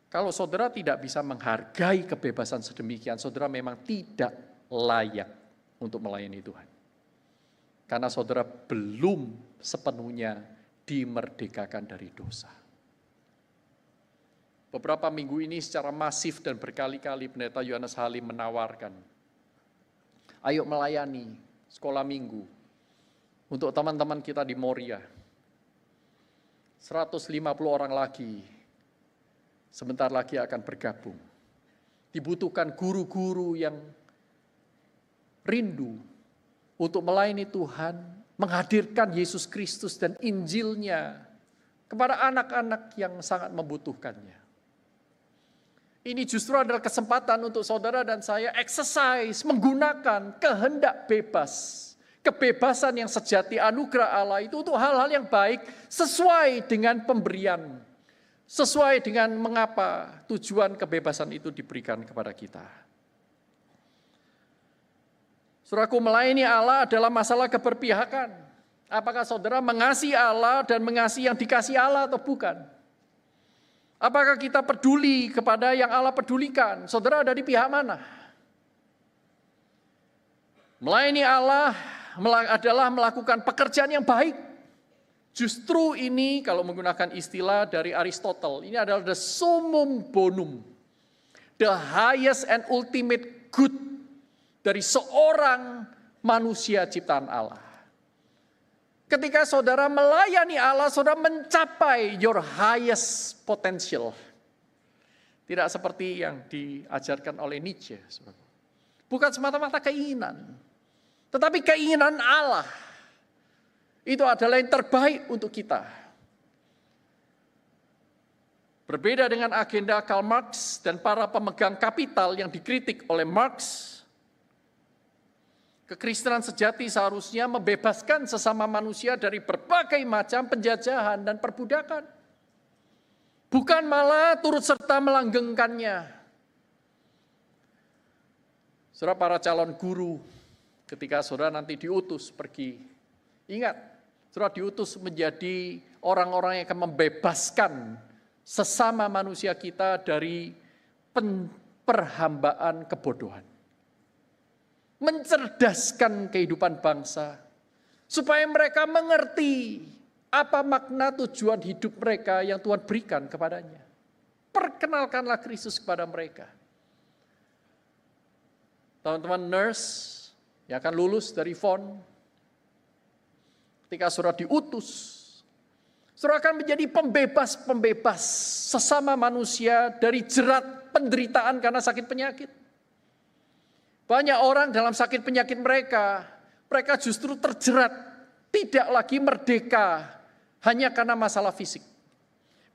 Kalau saudara tidak bisa menghargai kebebasan sedemikian, saudara memang tidak layak untuk melayani Tuhan. Karena saudara belum sepenuhnya dimerdekakan dari dosa. Beberapa minggu ini secara masif dan berkali-kali Pendeta Yohanes Halim menawarkan, ayo melayani sekolah minggu untuk teman-teman kita di Moria. 150 orang lagi sebentar lagi akan bergabung. Dibutuhkan guru-guru yang rindu untuk melayani Tuhan, menghadirkan Yesus Kristus dan Injil-Nya kepada anak-anak yang sangat membutuhkannya. Ini justru adalah kesempatan untuk saudara dan saya exercise, menggunakan kehendak bebas. Kebebasan yang sejati anugerah Allah itu untuk hal-hal yang baik sesuai dengan pemberian. Sesuai dengan mengapa tujuan kebebasan itu diberikan kepada kita. Saudaraku, melayani Allah adalah masalah keberpihakan. Apakah saudara mengasihi Allah dan mengasihi yang dikasihi Allah atau bukan? Apakah kita peduli kepada yang Allah pedulikan? Saudara ada di pihak mana? Melayani Allah adalah melakukan pekerjaan yang baik. Justru ini kalau menggunakan istilah dari Aristotle, ini adalah the summum bonum, the highest and ultimate good dari seorang manusia ciptaan Allah. Ketika saudara melayani Allah, saudara mencapai your highest potential. Tidak seperti yang diajarkan oleh Nietzsche. Bukan semata-mata keinginan, tetapi keinginan Allah. Itu adalah yang terbaik untuk kita. Berbeda dengan agenda Karl Marx dan para pemegang kapital yang dikritik oleh Marx, kekristenan sejati seharusnya membebaskan sesama manusia dari berbagai macam penjajahan dan perbudakan. Bukan malah turut serta melanggengkannya. Saudara para calon guru, ketika saudara nanti diutus pergi, ingat, saudara diutus menjadi orang-orang yang akan membebaskan sesama manusia kita dari perhambaan kebodohan. Mencerdaskan kehidupan bangsa, supaya mereka mengerti apa makna tujuan hidup mereka yang Tuhan berikan kepadanya. Perkenalkanlah Kristus kepada mereka. Teman-teman nurse yang akan lulus dari FON, ketika saudara diutus, saudara akan menjadi pembebas-pembebas sesama manusia dari jerat penderitaan karena sakit penyakit. Banyak orang dalam sakit penyakit mereka justru terjerat, tidak lagi merdeka hanya karena masalah fisik.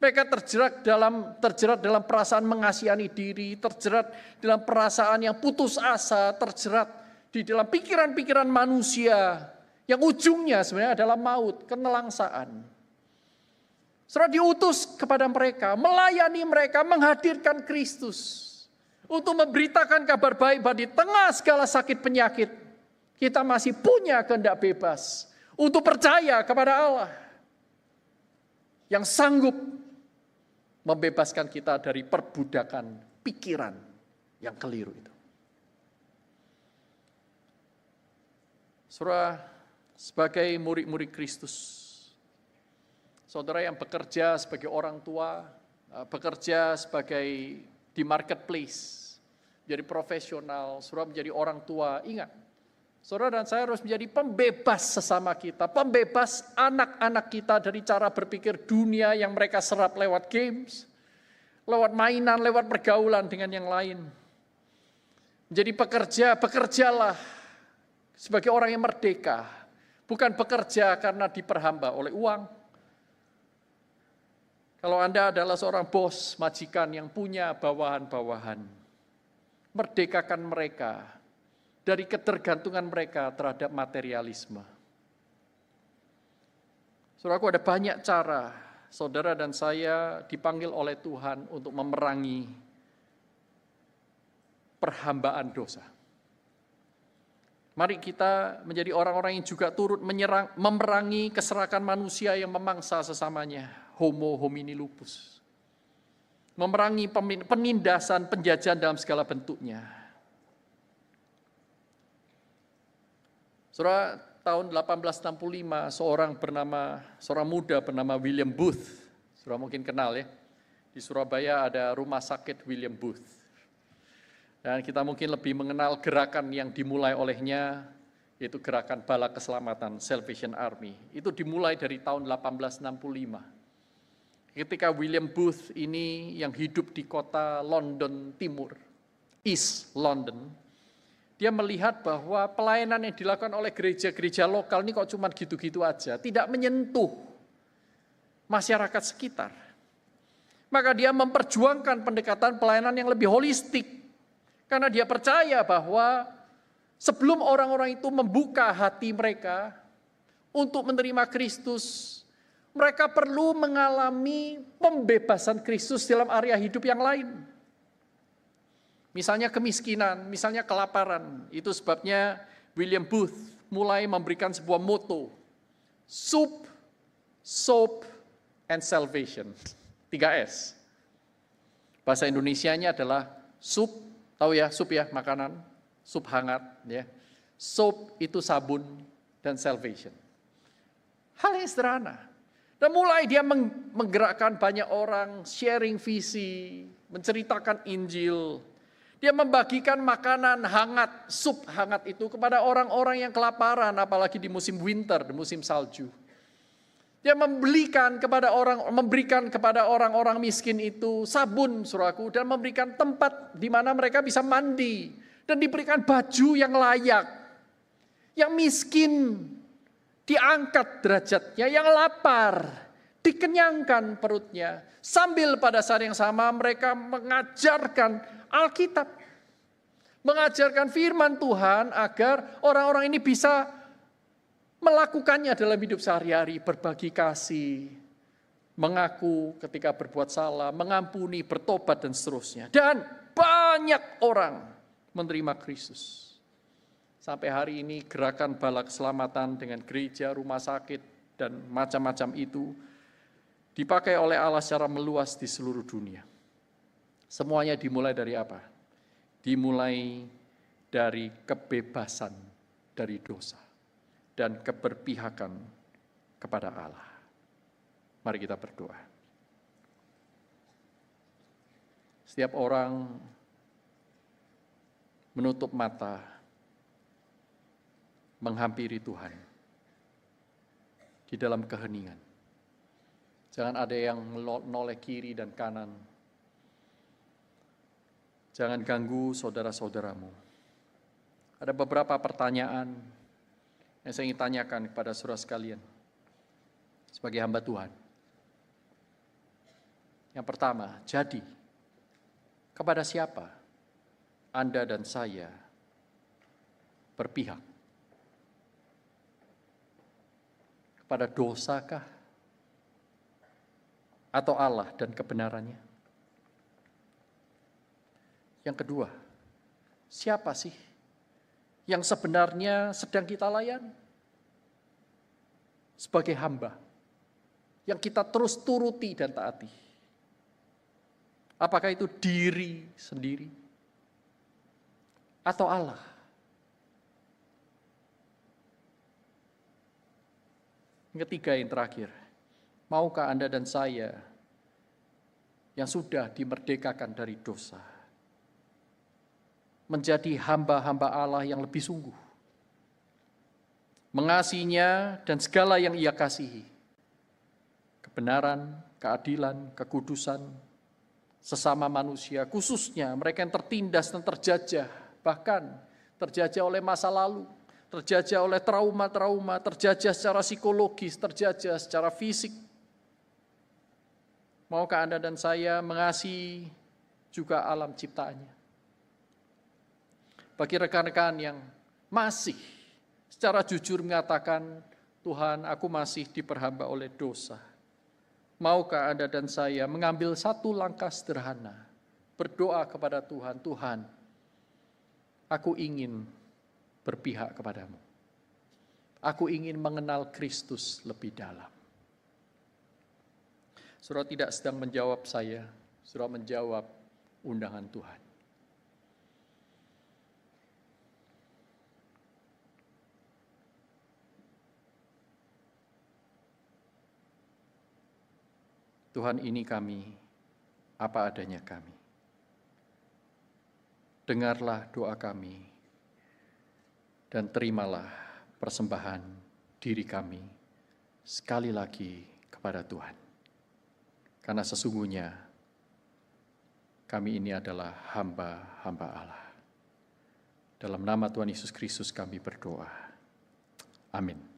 Mereka terjerat dalam perasaan mengasihani diri, terjerat dalam perasaan yang putus asa, terjerat di dalam pikiran-pikiran manusia yang ujungnya sebenarnya adalah maut, kenelangsaan. Saudara diutus kepada mereka, melayani mereka, menghadirkan Kristus. Untuk memberitakan kabar baik bahwa di tengah segala sakit penyakit, kita masih punya kehendak bebas untuk percaya kepada Allah yang sanggup membebaskan kita dari perbudakan pikiran yang keliru itu. Saudara, sebagai murid-murid Kristus, saudara yang bekerja sebagai orang tua, bekerja sebagai di marketplace, jadi profesional, saudara menjadi orang tua, ingat, saudara dan saya harus menjadi pembebas sesama kita, pembebas anak-anak kita dari cara berpikir dunia yang mereka serap lewat games, lewat mainan, lewat pergaulan dengan yang lain. Menjadi bekerjalah sebagai orang yang merdeka, bukan bekerja karena diperhamba oleh uang. Kalau Anda adalah seorang bos, majikan yang punya bawahan-bawahan, merdekakan mereka dari ketergantungan mereka terhadap materialisme. Saudaraku, ada banyak cara saudara dan saya dipanggil oleh Tuhan untuk memerangi perhambaan dosa. Mari kita menjadi orang-orang yang juga turut memerangi keserakan manusia yang memangsa sesamanya, homo homini lupus. Memerangi penindasan, penjajahan dalam segala bentuknya. Saudara, tahun 1865 seorang muda bernama William Booth, saudara mungkin kenal ya, di Surabaya ada rumah sakit William Booth. Dan kita mungkin lebih mengenal gerakan yang dimulai olehnya, yaitu gerakan Bala Keselamatan, Salvation Army. Itu dimulai dari tahun 1865. Ketika William Booth ini yang hidup di kota London Timur, East London, dia melihat bahwa pelayanan yang dilakukan oleh gereja-gereja lokal ini kok cuma gitu-gitu aja, tidak menyentuh masyarakat sekitar. Maka dia memperjuangkan pendekatan pelayanan yang lebih holistik, karena dia percaya bahwa sebelum orang-orang itu membuka hati mereka untuk menerima Kristus, mereka perlu mengalami pembebasan Kristus dalam area hidup yang lain. Misalnya kemiskinan, misalnya kelaparan. Itu sebabnya William Booth mulai memberikan sebuah moto, soup, soap, and salvation. 3S. Bahasa Indonesianya adalah sup, tahu ya, sup ya, makanan, sup hangat, ya. Soap itu sabun dan salvation. Hal yang sederhana. Dan mulai dia menggerakkan banyak orang, sharing visi, menceritakan Injil. Dia membagikan makanan hangat, sup hangat itu kepada orang-orang yang kelaparan, apalagi di musim winter, di musim salju. Dia memberikan kepada orang-orang miskin itu sabun, saudaraku, dan memberikan tempat di mana mereka bisa mandi dan diberikan baju yang layak. Yang miskin diangkat derajatnya, yang lapar dikenyangkan perutnya. Sambil pada saat yang sama mereka mengajarkan Alkitab, mengajarkan firman Tuhan agar orang-orang ini bisa melakukannya dalam hidup sehari-hari, berbagi kasih, mengaku ketika berbuat salah, mengampuni, bertobat, dan seterusnya. Dan banyak orang menerima Kristus. Sampai hari ini gerakan bala keselamatan dengan gereja, rumah sakit, dan macam-macam itu dipakai oleh Allah secara meluas di seluruh dunia. Semuanya dimulai dari apa? Dimulai dari kebebasan dari dosa dan keberpihakan kepada Allah. Mari kita berdoa. Setiap orang menutup mata, menghampiri Tuhan di dalam keheningan. Jangan ada yang menoleh kiri dan kanan. Jangan ganggu saudara-saudaramu. Ada beberapa pertanyaan yang saya ingin tanyakan kepada saudara sekalian sebagai hamba Tuhan. Yang pertama, jadi kepada siapa Anda dan saya berpihak? Kepada dosakah? Atau Allah dan kebenarannya? Yang kedua, siapa sih yang sebenarnya sedang kita layani? Sebagai hamba, yang kita terus turuti dan taati. Apakah itu diri sendiri? Atau Allah? Yang ketiga, yang terakhir, maukah Anda dan saya yang sudah dimerdekakan dari dosa menjadi hamba-hamba Allah yang lebih sungguh, mengasihinya dan segala yang Ia kasihi, kebenaran, keadilan, kekudusan, sesama manusia, khususnya mereka yang tertindas dan terjajah, bahkan terjajah oleh masa lalu, terjajah oleh trauma-trauma, terjajah secara psikologis, terjajah secara fisik. Maukah Anda dan saya mengasihi juga alam ciptaannya? Bagi rekan-rekan yang masih secara jujur mengatakan, Tuhan, aku masih diperhamba oleh dosa. Maukah Anda dan saya mengambil satu langkah sederhana, berdoa kepada Tuhan, Tuhan, aku ingin berpihak kepadamu. Aku ingin mengenal Kristus lebih dalam. Saudara tidak sedang menjawab saya, saudara menjawab undangan Tuhan. Tuhan, ini kami, apa adanya kami. Dengarlah doa kami, dan terimalah persembahan diri kami sekali lagi kepada Tuhan. Karena sesungguhnya kami ini adalah hamba-hamba Allah. Dalam nama Tuhan Yesus Kristus kami berdoa. Amin.